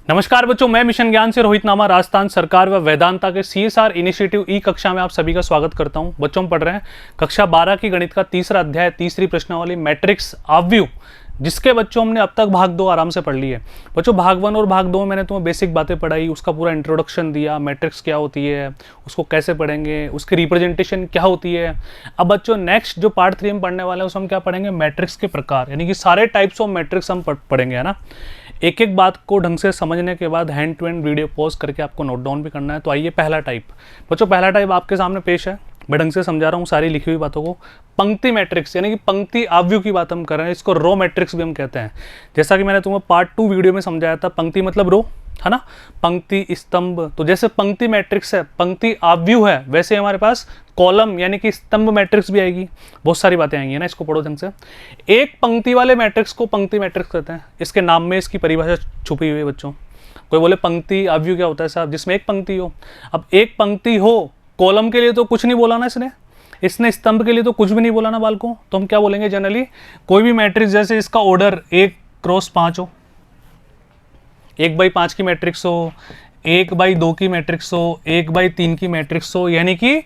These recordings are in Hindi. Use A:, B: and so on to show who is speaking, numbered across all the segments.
A: नमस्कार बच्चों, मैं मिशन ज्ञान से रोहित नामा राजस्थान सरकार व वेदांता के CSR इनिशिएटिव ई कक्षा में आप सभी का स्वागत करता हूं। बच्चों हम पढ़ रहे हैं कक्षा 12 की गणित का तीसरा अध्याय, तीसरी प्रश्नावली मैट्रिक्स आव्यूह, जिसके बच्चों हमने अब तक भाग 2 आराम से पढ़ ली है। बच्चों भाग 1 और भाग 2 में मैंने तुम्हें बेसिक बातें पढ़ाई, उसका पूरा इंट्रोडक्शन दिया, मैट्रिक्स क्या होती है, उसको कैसे पढ़ेंगे, उसकी रिप्रेजेंटेशन क्या होती है। अब बच्चों नेक्स्ट जो पार्ट 3 में पढ़ने वाले हैं उसमें हम क्या पढ़ेंगे, मैट्रिक्स के प्रकार, यानी कि सारे टाइप्स ऑफ मैट्रिक्स हम पढ़ेंगे, है ना। एक एक बात को ढंग से समझने के बाद hand to hand video pause करके आपको नोट डाउन भी करना है। तो आइए पहला टाइप। बच्चों पहला टाइप आपके सामने पेश है, मैं ढंग से समझा रहा हूँ सारी लिखी हुई बातों को। पंक्ति मैट्रिक्स, यानी कि पंक्ति आव्यूह की बात हम कर रहे हैं, इसको रो मैट्रिक्स भी हम कहते हैं। जैसा कि मैंने तुम्हें पार्ट 2 वीडियो में समझाया था, पंक्ति मतलब रो, है ना, पंक्ति स्तंभ। तो जैसे पंक्ति मैट्रिक्स है, पंक्ति आव्यूह है, वैसे हमारे पास कॉलम यानी कि स्तंभ मैट्रिक्स भी आएगी। बहुत सारी बातें आएंगी ना, इसको पढ़ो ढंग से। एक पंक्ति वाले मैट्रिक्स को पंक्ति मैट्रिक्स कहते हैं, इसके नाम में इसकी परिभाषा छुपी हुई है बच्चों। कोई बोले पंक्ति आव्यूह क्या होता है साहब, जिसमें एक पंक्ति हो। अब एक पंक्ति हो, कॉलम के लिए तो कुछ नहीं बोला ना इसने स्तंभ के लिए तो कुछ भी नहीं बोला ना बालकों। तो हम क्या बोलेंगे जनरली, कोई भी मैट्रिक्स जैसे इसका ऑर्डर 1x5 हो, 1/5 की मैट्रिक्स हो, 1/2 की मैट्रिक्स हो, 1/3 की मैट्रिक्स हो, यानी कि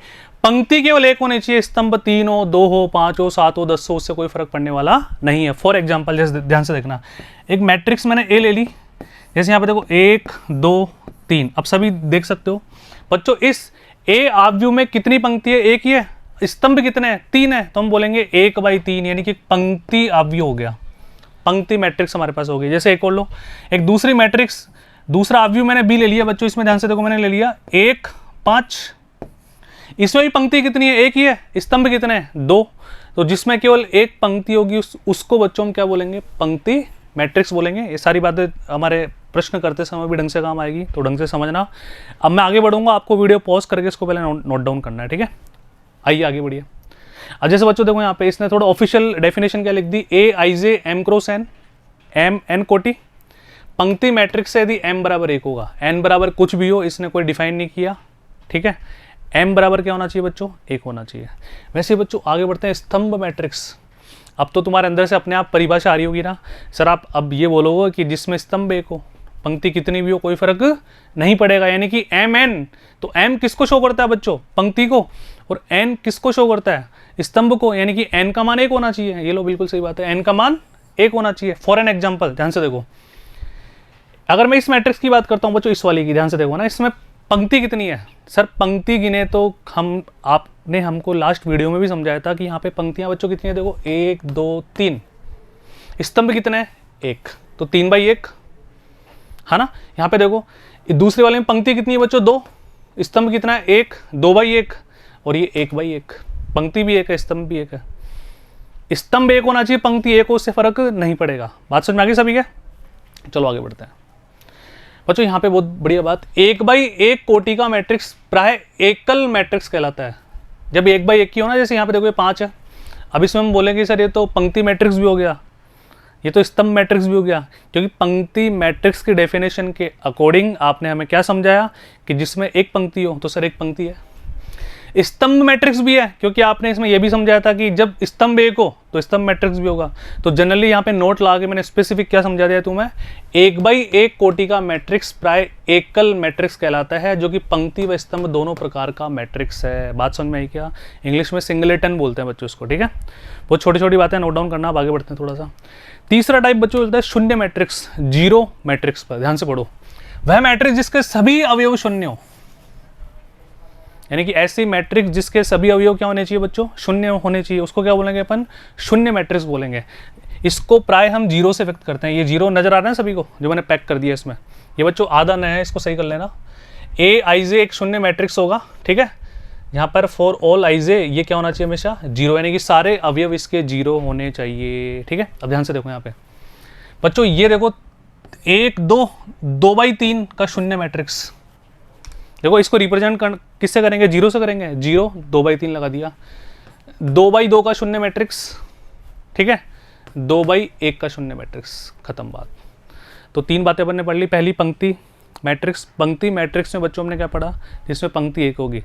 A: पंक्ति केवल एक होनी चाहिए, स्तंभ 3 हो, 2 हो, 5 हो, 7 हो, 10 हो, उससे कोई फर्क पड़ने वाला नहीं है। फॉर एग्जाम्पल जैसे ध्यान से देखना, एक मैट्रिक्स मैंने ए ले ली, जैसे यहाँ पे देखो 1 2 3, अब सभी देख सकते हो बच्चों। इस ए आव्यूह में कितनी पंक्ति है, एक ही है। स्तंभ कितने हैं, 3 है, तो हम बोलेंगे 1/3, यानी कि पंक्ति आव्यूह हो गया, पंक्ति मैट्रिक्स हमारे पास हो गई। जैसे एक और लो, एक दूसरी मैट्रिक्स, दूसरा आव्यूह मैंने बी ले लिया बच्चों, इसमें ध्यान से देखो मैंने ले लिया 1 5, इसमें भी पंक्ति कितनी है, एक ही है, स्तंभ कितने हैं, 2। तो जिसमें केवल एक पंक्ति होगी उसको बच्चों हम क्या बोलेंगे, पंक्ति मैट्रिक्स बोलेंगे। ये सारी बातें हमारे प्रश्न करते समय भी ढंग से काम आएगी, तो ढंग से समझना। अब मैं आगे बढ़ूंगा, आपको वीडियो पॉज करके इसको पहले नोट डाउन करना है, ठीक है। आइए आगे बढ़िए। अब जैसे बच्चों देखो यहाँ पे इसने थोड़ा ऑफिशियल डेफिनेशन क्या लिख दी, AIJ M×N, M N कोटि पंक्ति मैट्रिक्स से यदि m बराबर 1 होगा, n बराबर कुछ भी हो, इसने कोई डिफाइन नहीं किया, ठीक है। m बराबर क्या होना चाहिए बच्चों, 1 होना चाहिए। वैसे बच्चों आगे बढ़ते हैं, स्तंभ मैट्रिक्स। अब तो तुम्हारे अंदर से अपने आप परिभाषा आ रही होगी ना सर, आप अब ये बोलोगे कि जिसमें स्तंभ 1 हो, पंक्ति कितनी भी हो, कोई फर्क नहीं पड़ेगा, यानी कि MN। तो m किसको शो करता है बच्चों, पंक्ति को, और n किसको शो करता है, स्तंभ को, यानी कि n का मान 1 होना चाहिए। ये लो बिल्कुल सही बात है, n का मान 1 होना चाहिए। फॉर एन एग्जाम्पल ध्यान से देखो, अगर मैं इस मैट्रिक्स की बात करता हूं बच्चों, इस वाली की, ध्यान से देखो ना, इसमें पंक्ति कितनी है सर, पंक्ति गिने तो आपने हमको लास्ट वीडियो में भी समझाया था कि यहाँ पे पंक्तियां बच्चों कितनी है, देखो 1 2 3, स्तंभ कितने हैं, 1, तो 3/1, है ना। यहाँ पे देखो दूसरे वाले में पंक्ति कितनी है बच्चों, 2, स्तंभ कितना है, 1, 2/1, और ये 1/1, पंक्ति भी 1 है, स्तंभ भी 1 है। स्तंभ 1 होना चाहिए, पंक्ति 1 हो, उससे फर्क नहीं पड़ेगा। बात समझ में आ गई सभी के। चलो आगे बढ़ते हैं बच्चों। यहाँ पे बहुत बढ़िया बात, 1/1 कोटि का मैट्रिक्स प्राय एकल मैट्रिक्स कहलाता है। जब 1/1 की हो ना, जैसे यहाँ पे देखो ये 5 है, अब इसमें हम बोलेंगे सर ये तो पंक्ति मैट्रिक्स भी हो गया, ये तो स्तंभ मैट्रिक्स भी हो गया, क्योंकि पंक्ति मैट्रिक्स की डेफिनेशन के अकॉर्डिंग आपने हमें क्या समझाया कि जिसमें एक पंक्ति हो तो सर एक पंक्ति है। स्तंभ मैट्रिक्स भी है, क्योंकि आपने इसमें यह भी समझाया था कि जब स्तंभ 1 हो तो स्तंभ मैट्रिक्स भी होगा। तो जनरली यहाँ पे नोट लगा के मैंने स्पेसिफिक क्या समझा दिया तुम्हें, 1/1 कोटि का मैट्रिक्स प्राय एकल मैट्रिक्स कहलाता है, जो कि पंक्ति व स्तंभ दोनों प्रकार का मैट्रिक्स है। बात समझ में आई क्या, इंग्लिश में सिंगलेटन बोलते हैं बच्चों इसको, ठीक है। बहुत छोटी छोटी बातें नोट डाउन करना। अब आगे बढ़ते हैं थोड़ा सा। तीसरा टाइप बच्चों होता है शून्य मैट्रिक्स, जीरो मैट्रिक्स पर ध्यान से पढ़ो। वह मैट्रिक्स जिसके सभी अवयव शून्य हो, यानी कि ऐसी मैट्रिक्स जिसके सभी अवयव क्या होने चाहिए बच्चों, शून्य होने चाहिए, उसको क्या बोलेंगे अपन, शून्य मैट्रिक्स बोलेंगे। इसको प्राय हम जीरो से व्यक्त करते हैं। ये जीरो नजर आ रहा है सभी को, जो मैंने पैक कर दिया इसमें, ये बच्चों आधा नया है, इसको सही कर लेना। AIJ एक शून्य मैट्रिक्स होगा, ठीक है। यहाँ पर फॉर ऑल IJ ये क्या होना चाहिए हमेशा, जीरो, यानी कि सारे अवयव इसके जीरो होने चाहिए, ठीक है। अब ध्यान से देखो यहाँ पे बच्चों, ये देखो 1 2 2/3 का शून्य मैट्रिक्स, देखो इसको रिप्रेजेंट किससे करेंगे, जीरो से करेंगे, 0 2/3 लगा दिया। 2/2 का शून्य मैट्रिक्स, ठीक है, 2/1 का शून्य मैट्रिक्स, खत्म बात। तो 3 बातें अपन ने पढ़ ली। पहली पंक्ति मैट्रिक्स, पंक्ति मैट्रिक्स में बच्चों हमने क्या पढ़ा, जिसमें पंक्ति 1 होगी,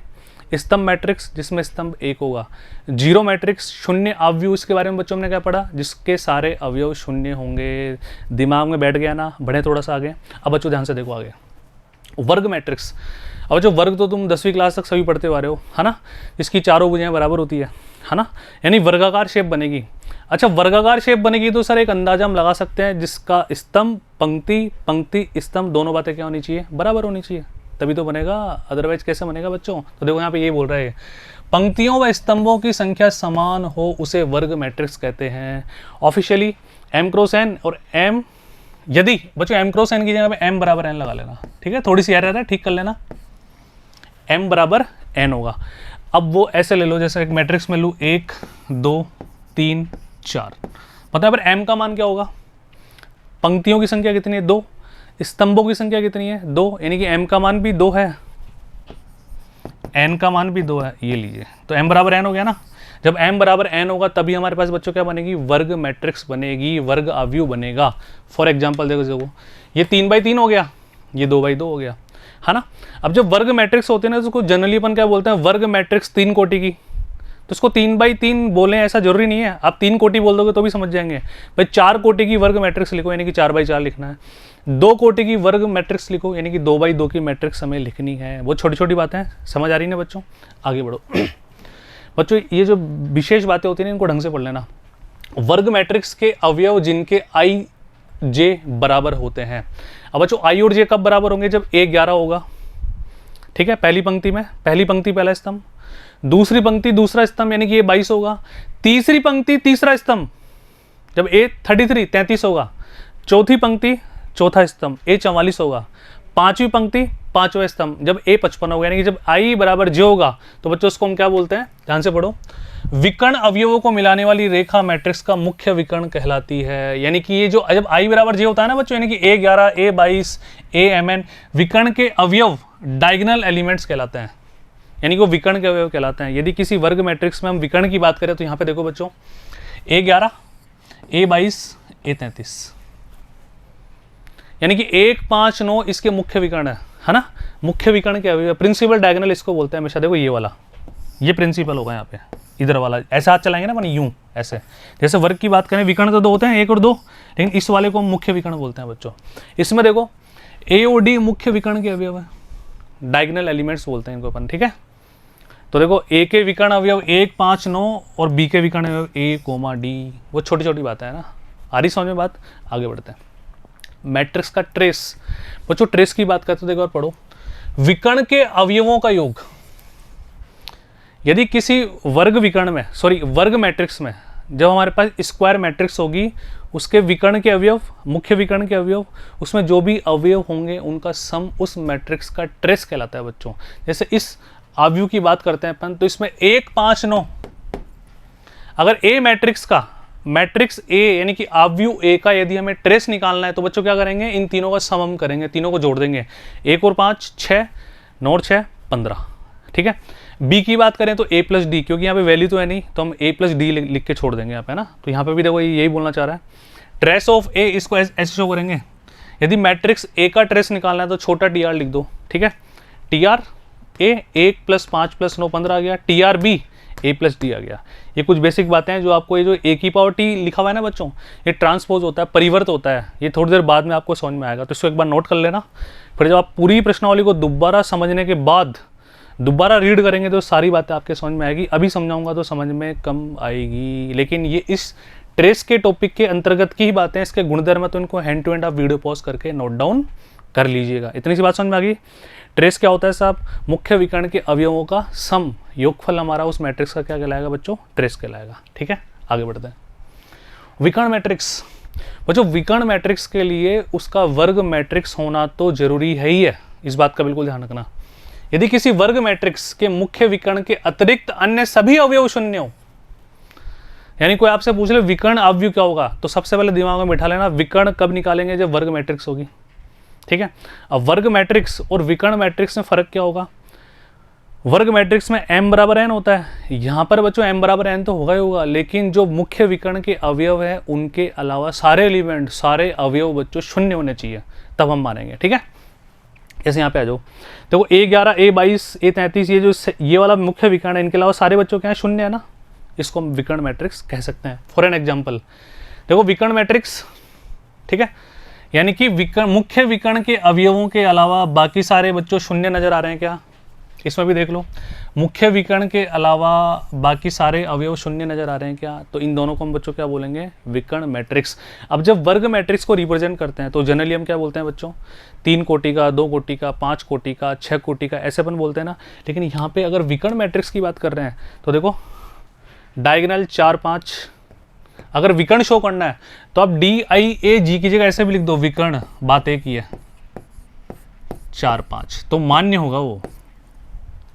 A: स्तंभ मैट्रिक्स जिसमें स्तंभ 1 होगा। जीरो मैट्रिक्स शून्य अवयव, इसके बारे में बच्चों हमने क्या पढ़ा, जिसके सारे अवयव शून्य होंगे। दिमाग में बैठ गया ना, बढ़े थोड़ा सा आगे। अब बच्चों ध्यान से देखो आगे, वर्ग मैट्रिक्स। अब जो वर्ग तो तुम 10वीं क्लास तक सभी पढ़ते आ रहे हो, है ना, इसकी चारों भुजाएं बराबर होती है ना, यानी वर्गाकार शेप बनेगी। अच्छा, वर्गाकार शेप बनेगी तो सर एक अंदाजा हम लगा सकते हैं, जिसका स्तंभ पंक्ति, पंक्ति स्तंभ दोनों बातें क्या होनी चाहिए, बराबर होनी चाहिए, तभी तो बनेगा, अदरवाइज कैसे बनेगा बच्चों। तो देखो यहाँ पे ये बोल रहा है, पंक्तियों व स्तंभों की संख्या समान हो उसे वर्ग मैट्रिक्स कहते हैं। ऑफिशियली m क्रॉस n और m, यदि बच्चों m क्रॉस n की जगह पे m बराबर n लगा लेना, ठीक है, थोड़ी सी एरर है, ठीक कर लेना, m बराबर n होगा। अब वो ऐसे ले लो जैसे एक मैट्रिक्स में लूँ 1 2 3 4, पता है पर m का मान क्या होगा, पंक्तियों की संख्या कितनी है 2, स्तंभों की संख्या कितनी है 2, यानी कि m का मान भी 2 है, n का मान भी 2 है, ये लीजिए, तो m बराबर n हो गया ना। जब m बराबर n होगा तभी हमारे पास बच्चों क्या बनेगी, वर्ग मैट्रिक्स बनेगी, वर्ग अवयव बनेगा। फॉर एग्जांपल देखो ये 3/3 हो गया, ये 2/2 हो गया, है ना। अब जब वर्ग मैट्रिक्स होते हैं ना तो उसको जनरली अपन क्या बोलते हैं, वर्ग मैट्रिक्स 3 कोटि की, तो उसको 3/3 बोलें ऐसा जरूरी नहीं है, आप 3 कोटि बोल दोगे तो भी समझ जाएंगे। भाई 4 कोटि की वर्ग मैट्रिक्स लिखो, यानी कि 4/4 लिखना है। 2 कोटि की वर्ग मैट्रिक्स लिखो, यानी कि 2/2 की मैट्रिक्स हमें लिखनी है। वो छोटी छोटी बातें हैं, समझ आ रही है बच्चों, आगे बढ़ो। बच्चों ये जो विशेष बातें होती हैं इनको ढंग से पढ़ लेना। वर्ग मैट्रिक्स के अवयव जिनके i j बराबर होते हैं। अब बच्चों i और j कब बराबर होंगे, जब a 11 होगा, ठीक है, पहली पंक्ति में, पहली पंक्ति पहला स्तंभ, दूसरी पंक्ति दूसरा स्तंभ, यानी कि ये 22 होगा, तीसरी पंक्ति तीसरा स्तंभ जब a 33 होगा, चौथी पंक्ति चौथा स्तंभ a 44 होगा, पांचवी पंक्ति पांचवा स्तंभ जब a 55 होगा, यानी कि जब i बराबर j होगा तो बच्चों उसको हम क्या बोलते हैं, ध्यान से पढ़ो, विकर्ण अवयवों को मिलाने वाली रेखा मैट्रिक्स का मुख्य विकर्ण कहलाती है। यानी कि ये जो जब i बराबर j होता है ना बच्चों, यानी कि a11 a22 amn विकर्ण के अवयव डायगोनल एलिमेंट्स कहलाते हैं, यानी कि वो विकर्ण के अवयव कहलाते हैं। यदि किसी वर्ग मैट्रिक्स में हम विकर्ण की बात करें तो यहाँ पे देखो बच्चों a11 a22 a33, यानी कि 1 5 9 इसके मुख्य विकर्ण है ना, मुख्य विकर्ण के अवयव, प्रिंसिपल डायगोनल इसको बोलते हैं हमेशा। देखो ये वाला, ये प्रिंसिपल होगा यहाँ पे, इधर वाला ऐसे हाथ चलाएंगे ना अपन यूं, ऐसे जैसे वर्ग की बात करें विकर्ण तो 2 होते हैं, 1 और 2, लेकिन इस वाले को हम मुख्य विकर्ण बोलते हैं बच्चों। इसमें देखो a और d मुख्य विकर्ण के अवयव है, डायगोनल एलिमेंट्स बोलते हैं इनको अपन, ठीक है। तो देखो a के विकर्ण अवयव 1 5 9 और b के विकर्ण अवयव a, d, वो छोटी छोटी बातें है ना, आ रही समझ में बात, आगे बढ़ते हैं। मैट्रिक्स का ट्रेस, बच्चों ट्रेस की बात करते देखो और पढ़ो, विकर्ण के अवयवों का योग। यदि किसी वर्ग विकर्ण में, सॉरी वर्ग मैट्रिक्स में जब हमारे पास स्क्वायर मैट्रिक्स होगी, उसके विकर्ण के अवयव, मुख्य विकर्ण के अवयव, उसमें जो भी अवयव होंगे उनका सम उस मैट्रिक्स का ट्रेस कहलाता है बच्चों। जैसे इस अवयव की बात करते हैं अपन, तो इसमें 1 5 9, अगर ए मैट्रिक्स का, मैट्रिक्स ए यानी कि अवयव ए का यदि हमें ट्रेस निकालना है तो बच्चों क्या करेंगे, इन तीनों का सम हम करेंगे, तीनों को जोड़ देंगे, 1 और 5 6, 9 और 6 15, ठीक है। बी की बात करें तो a प्लस डी, क्योंकि यहाँ पे वैल्यू तो है नहीं तो हम a प्लस डी लिख के छोड़ देंगे यहाँ पे ना, तो यहाँ पे भी देखो यही बोलना चाह रहा है। ट्रेस ऑफ a इसको ऐसे शो करेंगे, यदि मैट्रिक्स a का ट्रेस निकालना है तो छोटा tr लिख दो, ठीक है, tr a 1 + 5 + 9 15 आ गया, tr b a plus D आ गया। ये कुछ बेसिक बातें हैं जो आपको, ये जो a की पावर t लिखा हुआ है ना बच्चों, ये ट्रांसपोज होता है, परिवर्त होता है, ये थोड़ी देर बाद में आपको समझ में आएगा, तो इसको एक बार नोट कर लेना। फिर जब आप पूरी प्रश्नावली को दोबारा समझने के बाद दोबारा रीड करेंगे तो सारी बातें आपके समझ में आएगी, अभी समझाऊंगा तो समझ में कम आएगी, लेकिन ये इस ट्रेस के टॉपिक के अंतर्गत की ही बातें, इसके गुणधर्म तो इनको हैंड टू हैंड आप वीडियो पॉज करके नोट डाउन कर लीजिएगा। इतनी सी बात समझ में आ गई। ट्रेस क्या होता है साहब, मुख्य विकर्ण के अवयवों का सम, योगफल हमारा उस मैट्रिक्स का क्या कहलाएगा बच्चों, ट्रेस कहलाएगा, ठीक है। आगे बढ़ते हैं। विकर्ण मैट्रिक्स, बच्चों विकर्ण मैट्रिक्स के लिए उसका वर्ग मैट्रिक्स होना तो जरूरी है ही है, इस बात का बिल्कुल ध्यान रखना। यदि किसी वर्ग मैट्रिक्स के मुख्य विकर्ण के अतिरिक्त अन्य सभी अवयव शून्य हो, यानी कोई आपसे पूछ ले विकर्ण अवयव क्या होगा, तो सबसे पहले दिमाग में बिठा लेना विकर्ण कब निकालेंगे, जब वर्ग मैट्रिक्स होगी, ठीक है। अब वर्ग मैट्रिक्स और विकर्ण मैट्रिक्स में फर्क क्या होगा, वर्ग मैट्रिक्स में m बराबर n होता है, यहाँ पर बच्चों m बराबर n तो होगा ही होगा, लेकिन जो मुख्य विकर्ण के अवयव है उनके अलावा सारे एलिमेंट, सारे अवयव बच्चों शून्य होने चाहिए, तब हम मानेंगे, ठीक है। जैसे यहाँ पे आ जाओ, देखो A11, A22, A33, ये जो ये वाला मुख्य विकर्ण है, इनके अलावा सारे बच्चों के यहाँ शून्य है ना, इसको हम विकर्ण मैट्रिक्स कह सकते हैं। फॉर एन एग्जाम्पल देखो विकर्ण मैट्रिक्स, ठीक है, यानी कि विकर्ण, मुख्य विकर्ण के अवयवों के अलावा बाकी सारे बच्चों शून्य नजर आ रहे हैं क्या, इसमें भी देख लो, मुख्य विकर्ण के अलावा बाकी सारे अवयव शून्य नजर आ रहे हैं क्या, तो इन दोनों को हम बच्चों क्या बोलेंगे, विकर्ण मैट्रिक्स। अब जब वर्ग मैट्रिक्स को रिप्रेजेंट करते हैं तो जनरली हम क्या बोलते हैं बच्चों, 3 कोटि का, 2 कोटि का, 5 कोटि का, 6 कोटि का, ऐसे अपन बोलते हैं ना। लेकिन यहाँ पे अगर विकर्ण मैट्रिक्स की बात कर रहे हैं तो देखो डायगोनल 4, 5, अगर विकर्ण शो करना है तो आप DIAG की जगह ऐसे भी लिख दो, विकर्ण बात एक ही है, 4, 5, तो मान्य होगा वो,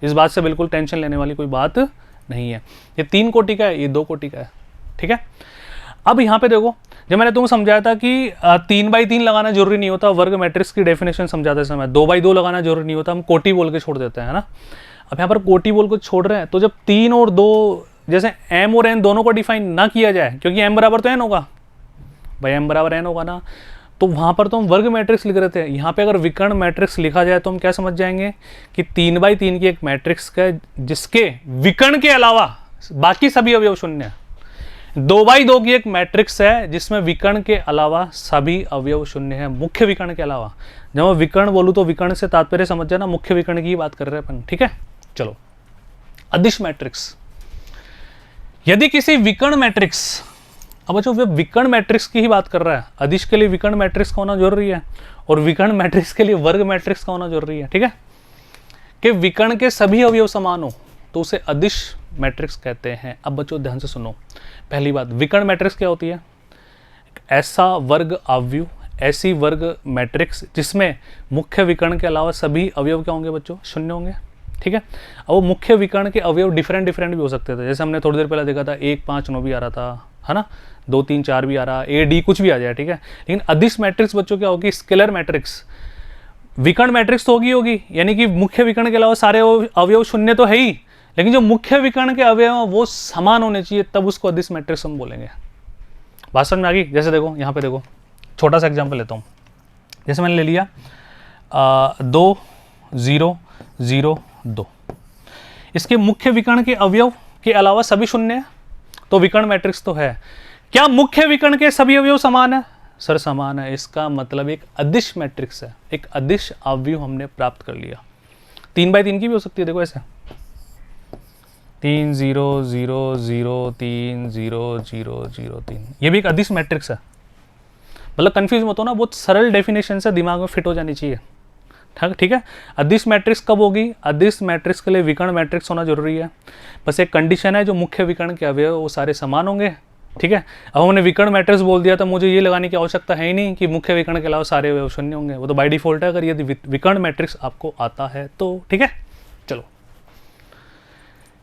A: इस बात से बिल्कुल टेंशन लेने वाली कोई बात नहीं है। ये 3 कोटि का है, ये 2 कोटि का है, ठीक है। अब यहाँ पे देखो, जब मैंने तुम्हें समझाया था कि 3x3 लगाना जरूरी नहीं होता, वर्ग मैट्रिक्स की डेफिनेशन समझाते समय 2x2 लगाना जरूरी नहीं होता, हम कोटि बोल के छोड़ देते हैं, है ना। अब यहाँ पर कोटि बोल के छोड़ रहे हैं, तो जब 3 और 2, जैसे m और n दोनों को डिफाइन ना किया जाए, क्योंकि m बराबर तो n होगा भाई, m बराबर n होगा ना, तो वहाँ पर तो हम वर्ग मैट्रिक्स लिख रहे थे। यहाँ पे अगर विकर्ण मैट्रिक्स लिखा जाए तो हम क्या समझ जाएंगे कि 3x3 की एक मैट्रिक्स का जिसके विकर्ण के अलावा बाकी सभी अवयव शून्य है। 2x2 की एक मैट्रिक्स है जिसमें विकर्ण के अलावा सभी अवयव शून्य है, मुख्य विकर्ण के अलावा। जब मैं विकर्ण बोलूँ तो विकर्ण से तात्पर्य समझ जाना, मुख्य विकर्ण की बात कर रहे हैं अपन, ठीक है। चलो, अदिश मैट्रिक्स, यदि किसी विकर्ण मैट्रिक्स, अब बच्चों वे विकर्ण मैट्रिक्स की ही बात कर रहा है, अदिश के लिए विकर्ण मैट्रिक्स का होना जरूरी है और विकर्ण मैट्रिक्स के लिए वर्ग मैट्रिक्स का होना जरूरी है, ठीक है, कि विकर्ण के सभी अवयव समान हो तो उसे अदिश मैट्रिक्स कहते हैं। अब बच्चों ध्यान से सुनो, पहली बात, विकर्ण मैट्रिक्स क्या होती है, ऐसा वर्ग अवयव, ऐसी वर्ग मैट्रिक्स जिसमें मुख्य विकर्ण के अलावा सभी अवयव क्या होंगे बच्चों, शून्य होंगे, ठीक है। अब वो मुख्य विकर्ण के अवयव डिफरेंट भी हो सकते थे, जैसे हमने थोड़ी देर पहले देखा था 1, 5, 9 भी आ रहा था, है ना, 2, 3, 4 भी आ रहा, AD कुछ भी आ जाए, ठीक है। लेकिन अदिश मैट्रिक्स बच्चों क्या होगी, स्केलर मैट्रिक्स। विकर्ण मैट्रिक्स तो होगी, यानी कि मुख्य विकर्ण के अलावा सारे अवयव शून्य तो है ही, लेकिन जो मुख्य विकर्ण के अवयव वो समान होने चाहिए, तब उसको अदिश मैट्रिक्स हम बोलेंगे। बात समझ में आ गई। जैसे देखो यहाँ पे देखो, छोटा सा एग्जाम्पल लेता हूँ, जैसे मैंने ले लिया 2, 0, 0, 2, इसके मुख्य विकर्ण के अवयव के अलावा सभी शून्य है, तो विकर्ण मैट्रिक्स तो है। क्या मुख्य विकर्ण के सभी अवयव समान है, सर समान है, इसका मतलब एक अदिश मैट्रिक्स है, एक अदिश अवयव हमने प्राप्त कर लिया। 3x3 की भी हो सकती है, देखो ऐसे 3, 0, 0, 0, 3, 0, 0, 0, 3, ये भी एक अदिश मैट्रिक्स है। मतलब कंफ्यूज मत हो ना, बहुत सरल डेफिनेशन से दिमाग में फिट हो जानी चाहिए, ठीक है। अदिश मैट्रिक्स कब होगी, अदिश मैट्रिक्स के लिए विकर्ण मैट्रिक्स होना जरूरी है, बस एक कंडीशन है, जो मुख्य विकर्ण के अवयव वो सारे समान होंगे, ठीक है। अब हमने विकर्ण मैट्रिक्स बोल दिया तो मुझे ये लगाने की आवश्यकता है ही नहीं कि मुख्य विकर्ण के अलावा सारे अवयव शून्य होंगे, वो तो बाय डिफॉल्ट है, अगर यदि विकर्ण मैट्रिक्स आपको आता है तो, ठीक है। चलो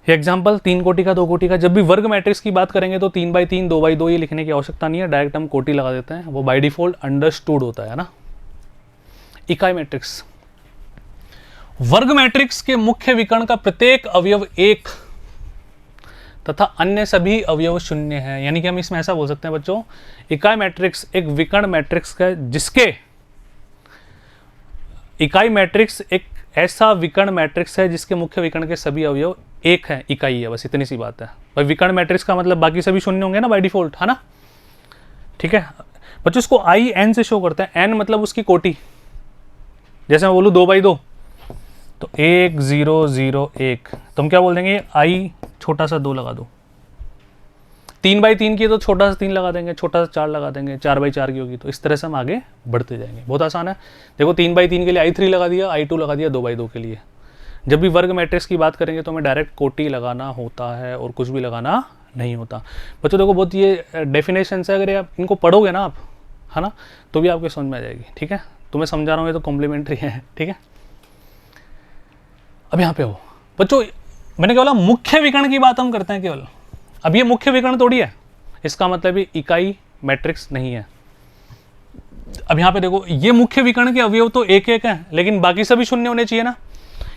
A: ये एग्जाम्पल 3 कोटि का, 2 कोटि का, जब भी वर्ग मैट्रिक्स की बात करेंगे तो 3x3, 2x2 ये लिखने की आवश्यकता नहीं है, डायरेक्ट हम कोटि लगा देते हैं, वो बाय डिफॉल्ट अंडरस्टूड होता है ना। इकाई मैट्रिक्स, वर्ग मैट्रिक्स के मुख्य विकर्ण का प्रत्येक अवयव 1 तथा अन्य सभी अवयव शून्य है, यानी कि हम इसमें ऐसा बोल सकते हैं बच्चों, इकाई मैट्रिक्स एक विकर्ण मैट्रिक्स का जिसके, इकाई मैट्रिक्स एक ऐसा विकर्ण मैट्रिक्स है जिसके मुख्य विकर्ण के सभी अवयव 1 है, इकाई है, बस इतनी सी बात है भाई। विकर्ण मैट्रिक्स का मतलब बाकी सभी शून्य होंगे ना बाय डिफॉल्ट, है ना, ठीक है बच्चों। इसको IN से शो करते हैं, N मतलब उसकी कोटि, जैसे मैं बोलूँ 2x2 तो 1, 0, 0, 1, तो हम क्या बोल देंगे, I छोटा सा 2 लगा दो। 3x3 की तो छोटा सा 3 लगा देंगे, छोटा सा 4 लगा देंगे, 4x4 की होगी, तो इस तरह से हम आगे बढ़ते जाएंगे, बहुत आसान है। देखो 3x3 के लिए I3 लगा दिया, I2 लगा दिया 2x2 के लिए। जब भी वर्ग मैट्रिक्स की बात करेंगे तो हमें डायरेक्ट कोटि लगाना होता है और कुछ भी लगाना नहीं होता। बच्चों देखो बहुत ये डेफिनेशन है, अगर आप इनको पढ़ोगे ना आप, है ना, तो भी आपके समझ में आ जाएगी, ठीक है। तुम्हें समझा रहा हूँ, ये तो कॉम्प्लीमेंट्री है, ठीक है। अब यहाँ पे हो बच्चों, मैंने क्या बोला, मुख्य विकर्ण की बात हम करते हैं केवल। अब ये मुख्य विकर्ण थोड़ी है, इसका मतलब ये इकाई मैट्रिक्स नहीं है। अब यहाँ पे देखो, ये मुख्य विकर्ण के अवयव तो 1-1 है, लेकिन बाकी सभी शून्य होने चाहिए ना,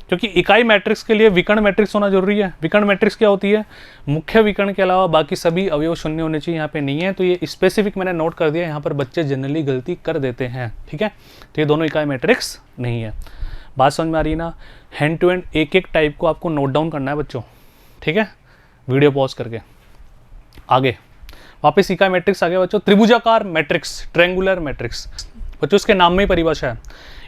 A: क्योंकि इकाई मैट्रिक्स के लिए विकर्ण मैट्रिक्स होना जरूरी है। विकर्ण मैट्रिक्स क्या होती है, मुख्य विकर्ण के अलावा बाकी सभी अवयव शून्य होने चाहिए, यहाँ पे नहीं है, तो ये स्पेसिफिक मैंने नोट कर दिया। यहाँ पर बच्चे जनरली गलती कर देते हैं, ठीक है, तो ये दोनों इकाई मैट्रिक्स नहीं है। बात समझ में आ रही है ना? हैंड टू हैंड एक एक टाइप को आपको नोट डाउन करना है बच्चों, ठीक है? वीडियो पॉज करके आगे वापस सीखा मैट्रिक्स आ गया बच्चों। त्रिभुजाकार मैट्रिक्स, ट्रायंगुलर मैट्रिक्स बच्चों, इसके नाम में ही परिभाषा है।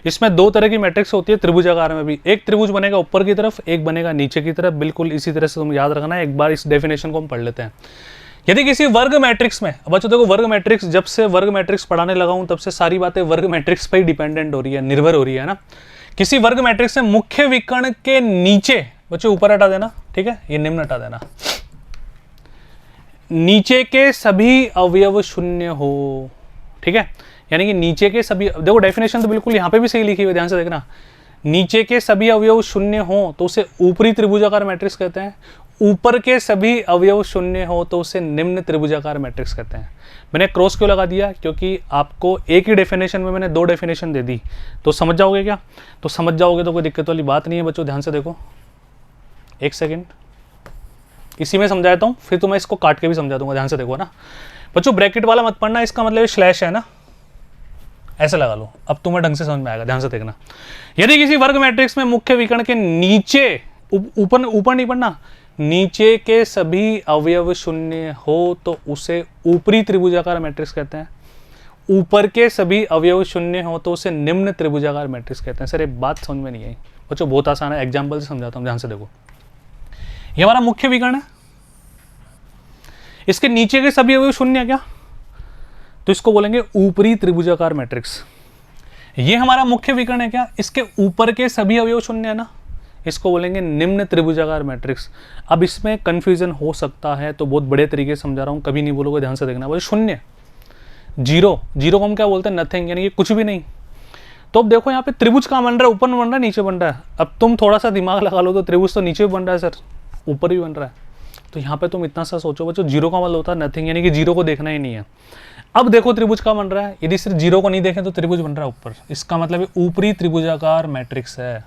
A: इसमें दो तरह की मैट्रिक्स होती है त्रिभुजाकार में भी। एक त्रिभुज बनेगा ऊपर की तरफ, एक बनेगा नीचे की तरफ। बिल्कुल इसी तरह से तुम याद रखना है। एक बार इस डेफिनेशन को हम पढ़ लेते हैं। यदि किसी वर्ग मैट्रिक्स में, बच्चों देखो वर्ग मैट्रिक्स, जब से वर्ग मैट्रिक्स पढ़ाने लगा हूं तब से सारी बातें वर्ग मैट्रिक्स पर ही डिपेंडेंट हो रही है, निर्भर हो रही है ना। किसी वर्ग मैट्रिक्स में मुख्य विकर्ण के नीचे, बच्चों ऊपर हटा देना, ठीक है, ये निम्न हटा देना, नीचे के सभी अवयव शून्य हो, ठीक है, यानी कि नीचे के सभी, देखो डेफिनेशन तो बिल्कुल यहाँ पे भी सही लिखी हुई है, ध्यान से देखना। नीचे के सभी अवयव शून्य हो तो उसे ऊपरी त्रिभुजाकार मैट्रिक्स कहते हैं। ऊपर के सभी अवयव शून्य हो तो उसे निम्न त्रिभुजाकार मैट्रिक्स कहते हैं। मैंने क्रॉस क्यों लगा दिया? क्योंकि आपको एक ही डेफिनेशन में मैंने दो डेफिनेशन दे दी, तो समझ जाओगे क्या? तो समझ जाओगे तो कोई दिक्कत वाली बात नहीं है बच्चों। ध्यान से देखो, एक सेकेंड, इसी में समझाता हूँ, फिर तो मैं इसको काट के भी समझा दूंगा। ध्यान से देखो ना बच्चों, ब्रैकेट वाला मत पढ़ना, इसका मतलब स्लैश है ना, ऐसे लगा लो, अब तुम्हें ढंग से समझ में आएगा। ध्यान से देखना, यदि किसी वर्ग मैट्रिक्स में मुख्य विकर्ण के नीचे, ऊपर नहीं पढ़ना, नीचे के सभी अवयव शून्य हो तो उसे ऊपरी त्रिभुजाकार मैट्रिक्स कहते हैं। ऊपर के सभी अवयव शून्य हो तो उसे निम्न त्रिभुजाकार मैट्रिक्स कहते हैं। सर ये बात समझ में नहीं आई बच्चों, बहुत आसान है, एग्जाम्पल से समझाता हूँ। ध्यान से देखो, ये हमारा मुख्य विकर्ण है, इसके नीचे के सभी अवयव शून्य है क्या? तो इसको बोलेंगे ऊपरी त्रिभुजाकार मैट्रिक्स। ये हमारा मुख्य विकर्ण है क्या? इसके ऊपर के सभी अवयव शून्य है ना, इसको बोलेंगे निम्न त्रिभुजाकार मैट्रिक्स। अब इसमें कंफ्यूजन हो सकता है, तो बहुत बड़े तरीके से समझा रहा हूं, कभी नहीं बोलोगे, ध्यान से देखना। बोले शून्य, जीरो, जीरो को हम क्या बोलते हैं? नथिंग, यानी कि कुछ भी नहीं। तो अब देखो यहाँ पे त्रिभुज कहाँ बन रहा है? ऊपर बन रहा है, नीचे बन रहा है? अब तुम थोड़ा सा दिमाग लगा लो तो त्रिभुज तो नीचे भी बन रहा है सर, ऊपर भी बन रहा है। तो यहाँ पे तुम इतना सा सोचो बच्चों, जीरो का मतलब होता है नथिंग, यानी कि जीरो को देखना ही नहीं है। अब देखो त्रिभुज का बन रहा है, यदि सिर्फ जीरो को नहीं देखें तो त्रिभुज बन रहा है ऊपर, इसका मतलब ऊपरी त्रिभुजाकार मैट्रिक्स है,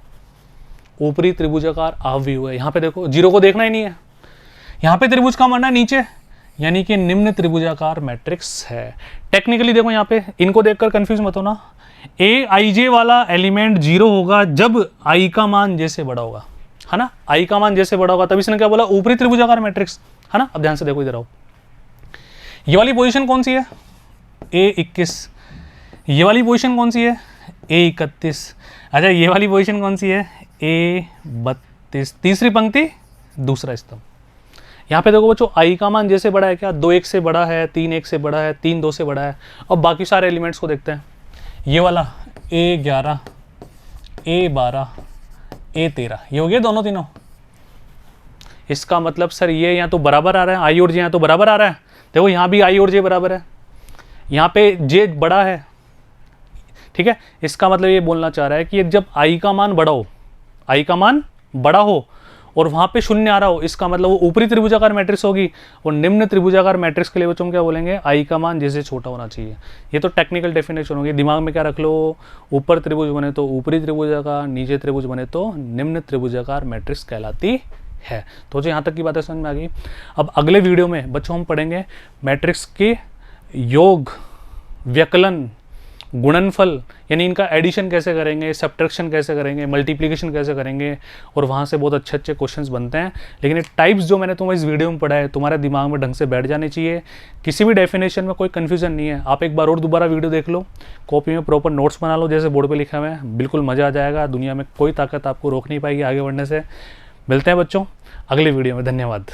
A: ऊपरी त्रिभुजाकार अवयव है। यहाँ पे देखो जीरो को देखना ही नहीं है, यहाँ पे त्रिभुज का बनना है नीचे, यानी कि निम्न त्रिभुजाकार मैट्रिक्स है। टेक्निकली देखो यहाँ पे, इनको देखकर कंफ्यूज मत होना, ए आई जे वाला एलिमेंट जीरो होगा जब आई का मान जैसे बड़ा होगा, है ना, आई का मान जैसे बड़ा होगा, तब इसने क्या बोला? ऊपरी त्रिभुजाकार मैट्रिक्स, है ना। अब ध्यान से देखो, इधर आओ, ये वाली पोजीशन कौन सी है? A21। ये वाली पोजीशन कौन सी है? A31। अच्छा, ये वाली पोजीशन कौन सी है? A32। तीसरी पंक्ति, दूसरा स्तंभ। यहाँ पे देखो बच्चों, आई का मान जैसे बड़ा है क्या? 2 1 से बड़ा है, 3 1 से बड़ा है, 3 2 से बड़ा है। अब बाकी सारे एलिमेंट्स को देखते हैं। ये वाला A11, A12, A13, ये हो गए दोनों तीनों। इसका मतलब सर ये यहाँ तो बराबर आ रहा है, आई और जे यहाँ तो बराबर आ रहा है। देखो यहाँ भी आई और जे बराबर है, यहाँ पे जे बड़ा है, ठीक है। इसका मतलब ये बोलना चाह रहा है कि जब आई का मान बड़ा हो, आई का मान बड़ा हो और वहाँ पे शून्य आ रहा हो, इसका मतलब वो ऊपरी त्रिभुजाकार मैट्रिक्स होगी। और निम्न त्रिभुजाकार मैट्रिक्स के लिए बच्चों क्या बोलेंगे? आई का मान जैसे छोटा होना चाहिए। ये तो टेक्निकल डेफिनेशन होगी, दिमाग में क्या रख लो? ऊपर त्रिभुज बने तो ऊपरी त्रिभुजाकार, नीचे त्रिभुज बने तो निम्न त्रिभुजाकार मैट्रिक्स कहलाती है। तो जो यहाँ तक की बातें समझ में आ गई। अब अगले वीडियो में बच्चों हम पढ़ेंगे मैट्रिक्स के योग, व्यकलन, गुणनफल, यानी इनका एडिशन कैसे करेंगे, सब्ट्रैक्शन कैसे करेंगे, मल्टीप्लिकेशन कैसे करेंगे, और वहाँ से बहुत अच्छे अच्छे क्वेश्चंस बनते हैं। लेकिन ये टाइप्स जो मैंने तुम्हें इस वीडियो में पढ़ा है, तुम्हारे दिमाग में ढंग से बैठ जाने चाहिए। किसी भी डेफिनेशन में कोई कन्फ्यूजन नहीं है। आप एक बार और दोबारा वीडियो देख लो, कॉपी में प्रॉपर नोट्स बना लो जैसे बोर्ड पर लिखा हुआ है, बिल्कुल मज़ा आ जाएगा। दुनिया में कोई ताकत आपको रोक नहीं पाएगी आगे बढ़ने से। मिलते हैं बच्चों अगले वीडियो में। धन्यवाद।